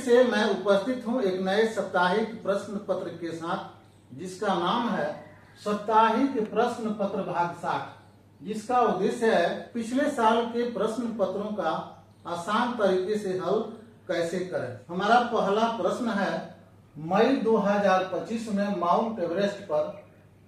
से मैं उपस्थित हूं एक नए साप्ताहिक प्रश्न पत्र के साथ, जिसका नाम है साप्ताहिक प्रश्न पत्र भाग 60, जिसका उद्देश्य है पिछले साल के प्रश्न पत्रों का आसान तरीके से हल कैसे करें। हमारा पहला प्रश्न है, मई 2025 में माउंट एवरेस्ट पर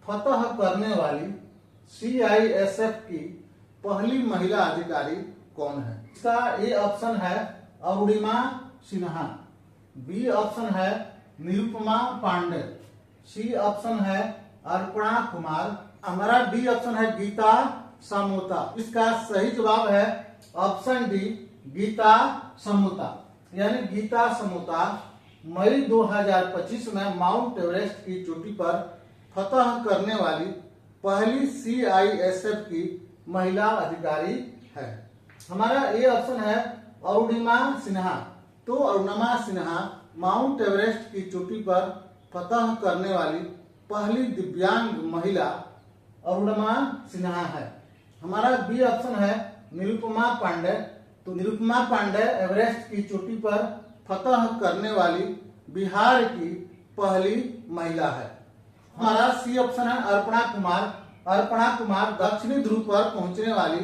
फतह करने वाली CISF की पहली महिला अधिकारी कौन है। इसका ए ऑप्शन है अरुणिमा सिन्हा, बी ऑप्शन है निरुपमा पांडे, सी ऑप्शन है अर्पणा कुमार, हमारा डी ऑप्शन है गीता समोता। इसका सही जवाब है ऑप्शन डी गीता समोता, यानी गीता समोता मई 2025 में माउंट एवरेस्ट की चोटी पर फतह करने वाली पहली CISF की महिला अधिकारी है। हमारा ए ऑप्शन है अरुणिमा सिन्हा। तो अरुणिमा सिन्हा माउंट एवरेस्ट की चोटी पर फतह करने वाली पहली दिव्यांग महिला अरुणिमा सिन्हा है। हमारा बी ऑप्शन है निरुपमा पांडे। तो निरुपमा पांडे एवरेस्ट की चोटी पर फतह करने वाली बिहार की पहली महिला है। हमारा सी ऑप्शन है अर्पणा कुमार। अर्पणा कुमार दक्षिणी ध्रुव पर पहुंचने वाली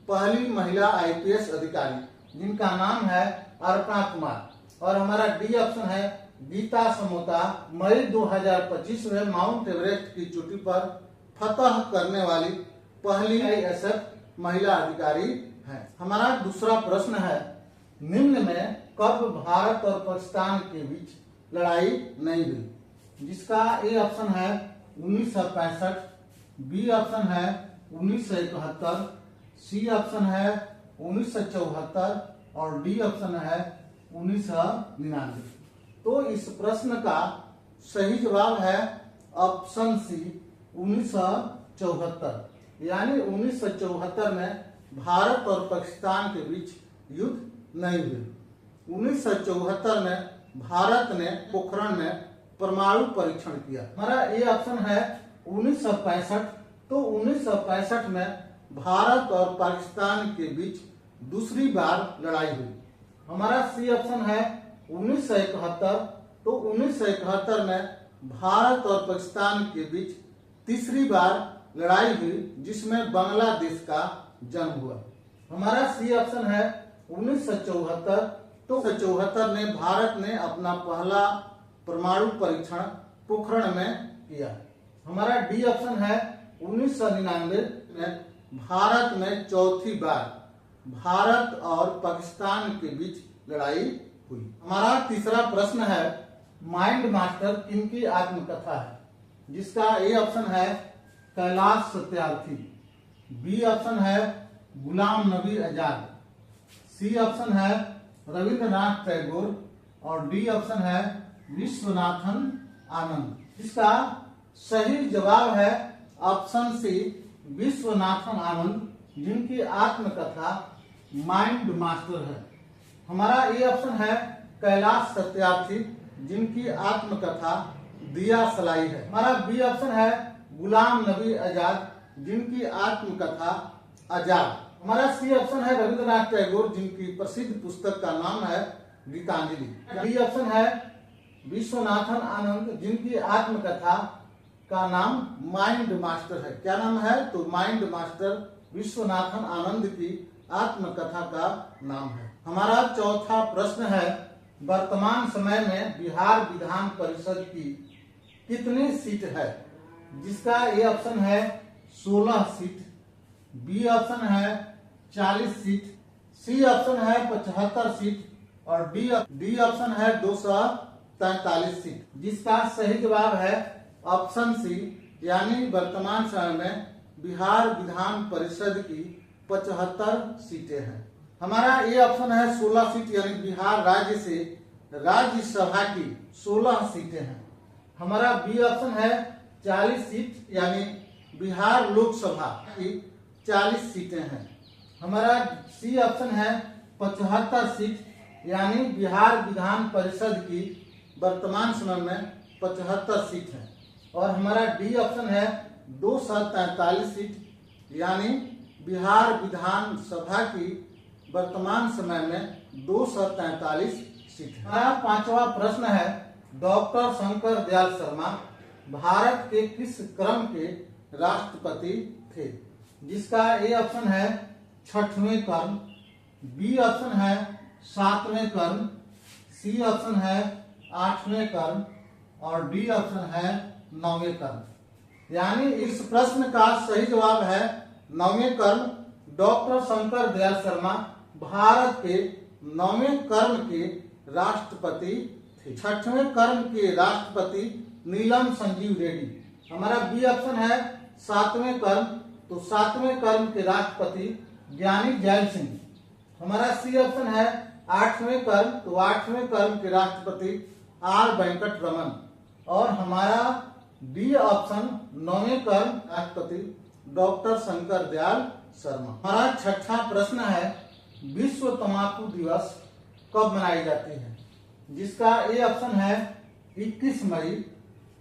पहली महिला IPS अधिकारी, जिनका नाम है अर्पणा कुमार। और हमारा डी ऑप्शन है गीता समोता मई 2025 में माउंट एवरेस्ट की चोटी पर फतह करने वाली पहली CISF महिला अधिकारी है। हमारा दूसरा प्रश्न है, निम्न में कब भारत और पाकिस्तान के बीच लड़ाई नहीं हुई। जिसका ए ऑप्शन है 1965, बी ऑप्शन है 1971, सी ऑप्शन है 1974 और डी ऑप्शन है 1999। तो इस प्रश्न का सही जवाब है ऑप्शन सी 1974, यानी 1974 में भारत और पाकिस्तान के बीच युद्ध नहीं हुई। 1974 में भारत ने पोखरण में परमाणु परीक्षण किया। हमारा ए ऑप्शन है 1965। तो 1965 में भारत और पाकिस्तान के बीच दूसरी बार लड़ाई हुई। हमारा सी ऑप्शन है 1971। तो 1971 में भारत और पाकिस्तान के बीच तीसरी बार लड़ाई हुई, जिसमें बांग्लादेश का जन्म हुआ। हमारा सी ऑप्शन है 1974। तो 1974 में भारत ने अपना पहला परमाणु परीक्षण पोखरण में किया। हमारा डी ऑप्शन है 1999 में भारत में चौथी बार भारत और पाकिस्तान के बीच लड़ाई हुई। हमारा तीसरा प्रश्न है, माइंड मास्टर किनकी आत्मकथा है। जिसका ए ऑप्शन है कैलाश सत्यार्थी, बी ऑप्शन है गुलाम नबी आजाद, सी ऑप्शन है रविंद्रनाथ टैगोर और डी ऑप्शन है विश्वनाथन आनंद। इसका सही जवाब है ऑप्शन सी विश्वनाथन आनंद, जिनकी आत्मकथा माइंड मास्टर है। हमारा ए ऑप्शन है कैलाश सत्यार्थी, जिनकी आत्मकथा दिया सलाई है। हमारा बी ऑप्शन है गुलाम नबी आजाद, जिनकी आत्मकथा आजाद। हमारा सी ऑप्शन है रविंद्रनाथ टैगोर, जिनकी प्रसिद्ध पुस्तक का नाम है गीतांजलि। डी ऑप्शन है विश्वनाथन आनंद, जिनकी आत्मकथा का नाम माइंड मास्टर है। क्या नाम है? तो माइंड मास्टर विश्वनाथन आनंद की आत्मकथा का नाम है। हमारा चौथा प्रश्न है, वर्तमान समय में बिहार विधान परिषद की कितनी सीट है। जिसका ए ऑप्शन है 16 सीट, बी ऑप्शन है 40 सीट, सी ऑप्शन है 75 सीट और डी ऑप्शन है 243 सीट। जिसका सही जवाब है ऑप्शन सी, यानी वर्तमान समय में बिहार विधान परिषद की 75 सीटें हैं। हमारा ए ऑप्शन है 16 सीट, यानी बिहार राज्य से राज्यसभा की 16 सीटें हैं। हमारा बी ऑप्शन है 40 सीट, यानी बिहार लोकसभा की 40 सीटें हैं। हमारा सी ऑप्शन है 75 सीट, यानी बिहार विधान परिषद की वर्तमान समय में 75 सीट है। और हमारा डी ऑप्शन है 243 सीट, यानी बिहार विधान सभा की वर्तमान समय में 243 निश्चित है। हमारा पांचवा प्रश्न है, डॉक्टर शंकर दयाल शर्मा भारत के किस क्रम के राष्ट्रपति थे? जिसका ए ऑप्शन है 6वें क्रम, बी ऑप्शन है 7वें क्रम, सी ऑप्शन है 8वें क्रम और डी ऑप्शन है 9वें क्रम। यानी इस प्रश्न का सही जवाब है 9वें क्रम। डॉक्टर शंकर दयाल शर्मा भारत के 9वें क्रम के राष्ट्रपति थे। 6वें क्रम के राष्ट्रपति नीलम संजीव रेड्डी। हमारा बी ऑप्शन है 7वें क्रम, तो 7वें क्रम के राष्ट्रपति ज्ञानी जैल सिंह। हमारा सी ऑप्शन है 8वें क्रम, तो 8वें क्रम के राष्ट्रपति आर वेंकट रमन। और हमारा डी ऑप्शन 9वें क्रम राष्ट्रपति डॉक्टर शंकर दयाल शर्मा। हमारा छठा प्रश्न है, विश्व तंबाकू दिवस कब मनाई जाती है? जिसका ए ऑप्शन है 21 मई,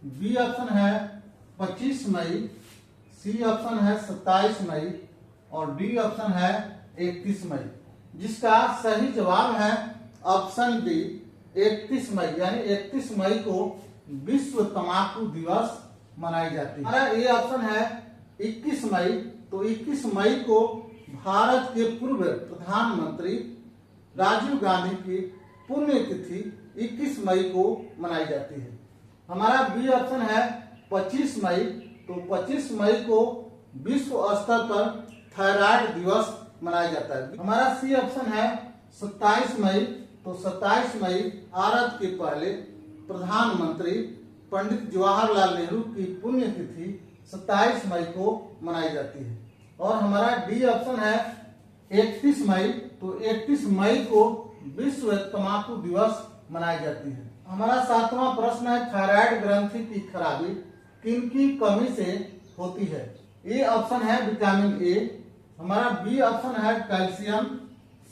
बी ऑप्शन है 25 मई, सी ऑप्शन है 27 मई और डी ऑप्शन है 31 मई। जिसका सही जवाब है ऑप्शन डी 31 मई। यानी 31 मई को विश्व तंबाकू दिवस मनाई जाती है। हमारा ए ऑप्शन है 21 मई, तो 21 मई को भारत के पूर्व प्रधानमंत्री राजीव गांधी की पुण्यतिथि 21 मई को मनाई जाती है। हमारा बी ऑप्शन है 25 मई, तो 25 मई को विश्व स्तर पर थायराइड दिवस मनाया जाता है। हमारा सी ऑप्शन है 27 मई, तो 27 मई भारत के पहले प्रधानमंत्री पंडित जवाहरलाल नेहरू की पुण्यतिथि 27 मई को मनाई जाती है। और हमारा डी ऑप्शन है 31 मई, तो 31 मई को विश्व तंबाकू दिवस मनाई जाती है। हमारा 7वां प्रश्न है, थायराइड ग्रंथि की खराबी किनकी कमी से होती है? ए ऑप्शन है विटामिन ए, हमारा बी ऑप्शन है कैल्शियम,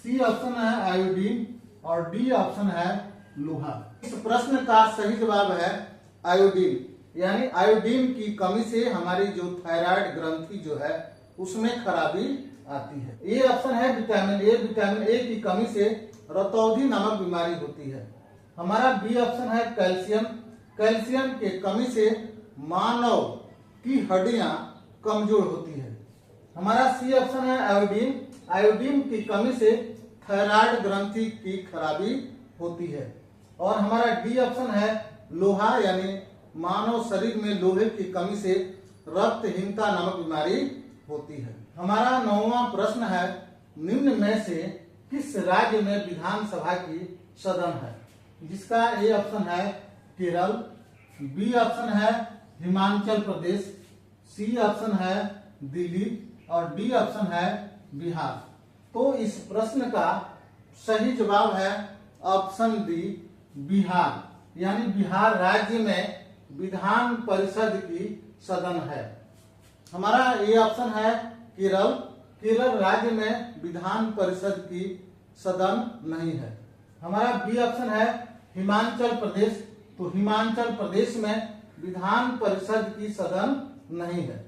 सी ऑप्शन है आयोडीन और डी ऑप्शन है लोहा। इस प्रश्न का सही जवाब है आयोडीन। यानी आयोडीन की कमी से हमारी जो थायराइड ग्रंथि जो है उसमें खराबी आती है। ए ऑप्शन है विटामिन ए, विटामिन ए की कमी से रतौंधी नामक बीमारी होती है। हमारा बी ऑप्शन है कैल्शियम, कैल्शियम के कमी से मानव की हड्डियां कमजोर होती है। हमारा सी ऑप्शन है आयोडीन, आयोडीन की कमी से थायराइड ग्रंथि की खराबी होती है। और हमारा डी ऑप्शन है लोहा, यानी मानव शरीर में लोहे की कमी से रक्तहीनता नामक बीमारी होती है। हमारा 9वां प्रश्न है, निम्न में से किस राज्य में विधानसभा की सदन है? जिसका ए ऑप्शन है केरल, बी ऑप्शन है हिमाचल प्रदेश, सी ऑप्शन है दिल्ली और डी ऑप्शन है बिहार। तो इस प्रश्न का सही जवाब है ऑप्शन डी बिहार। यानी बिहार राज्य में विधान परिषद की सदन है। हमारा ए ऑप्शन है केरल, केरल राज्य में विधान परिषद की सदन नहीं है। हमारा बी ऑप्शन है हिमाचल प्रदेश, तो हिमाचल प्रदेश में विधान परिषद की सदन नहीं है।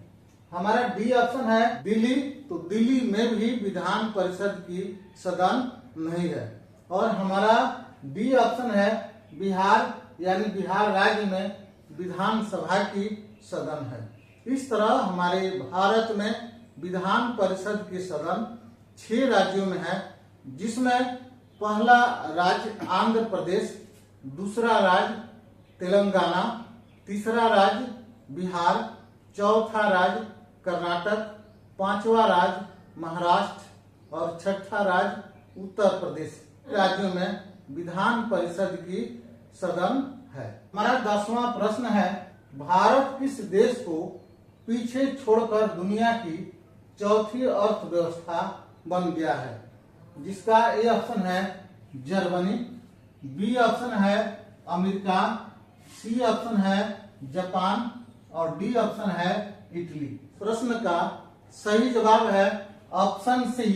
हमारा डी ऑप्शन है दिल्ली, तो दिल्ली में भी विधान परिषद की सदन नहीं है। और हमारा डी ऑप्शन है बिहार, यानी बिहार राज्य में विधानसभा की सदन है। इस तरह हमारे भारत में विधान परिषद की सदन 6 राज्यों में है, जिसमें पहला राज्य आंध्र प्रदेश, दूसरा राज्य तेलंगाना, तीसरा राज्य बिहार, चौथा राज्य कर्नाटक, 5वां राज्य महाराष्ट्र और 6ठा राज्य उत्तर प्रदेश। राज्यों में विधान परिषद की सदन है। हमारा 10वां प्रश्न है, भारत किस देश को पीछे छोड़कर दुनिया की चौथी अर्थव्यवस्था बन गया है? जिसका ए ऑप्शन है जर्मनी, बी ऑप्शन है अमेरिका, सी ऑप्शन है जापान और डी ऑप्शन है इटली। प्रश्न का सही जवाब है ऑप्शन सी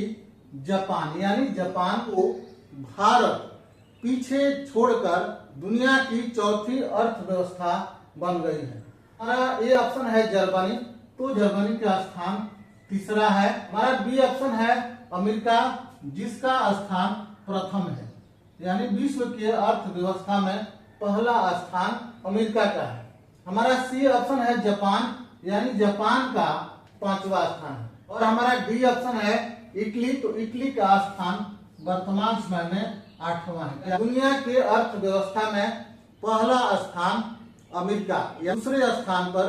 जापान। यानी जापान को भारत पीछे छोड़कर दुनिया की चौथी अर्थव्यवस्था बन गई है। हमारा ए ऑप्शन है जर्मनी, तो जर्मनी का स्थान तीसरा है। हमारा बी ऑप्शन है अमेरिका, जिसका स्थान प्रथम है। यानी विश्व के अर्थव्यवस्था में पहला स्थान अमेरिका का है। हमारा सी ऑप्शन है जापान, यानी जापान का 5वां स्थान है। और हमारा डी ऑप्शन है इटली, तो इटली का स्थान वर्तमान समय में 8वां है। दुनिया के अर्थव्यवस्था में पहला स्थान अमेरिका, दूसरे स्थान पर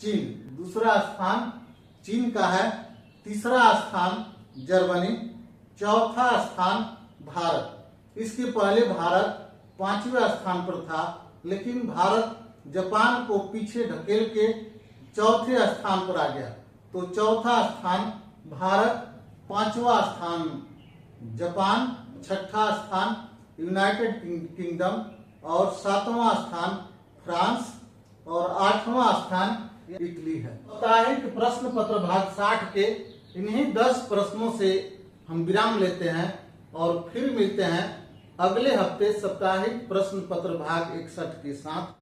चीन, दूसरा स्थान चीन का है, तीसरा स्थान जर्मनी, चौथा स्थान भारत। इसके पहले भारत 5वें स्थान पर था, लेकिन भारत जापान को पीछे ढकेल के चौथे स्थान पर आ गया। तो चौथा स्थान भारत, 5वां स्थान जापान, 6ठा स्थान यूनाइटेड किंगडम और 7वां स्थान फ्रांस और 8वां स्थान इटली है। साप्ताहिक प्रश्न पत्र भाग 60 के इन्हीं 10 प्रश्नों से हम विराम लेते हैं और फिर मिलते हैं अगले हफ्ते साप्ताहिक प्रश्न पत्र भाग 61 के साथ।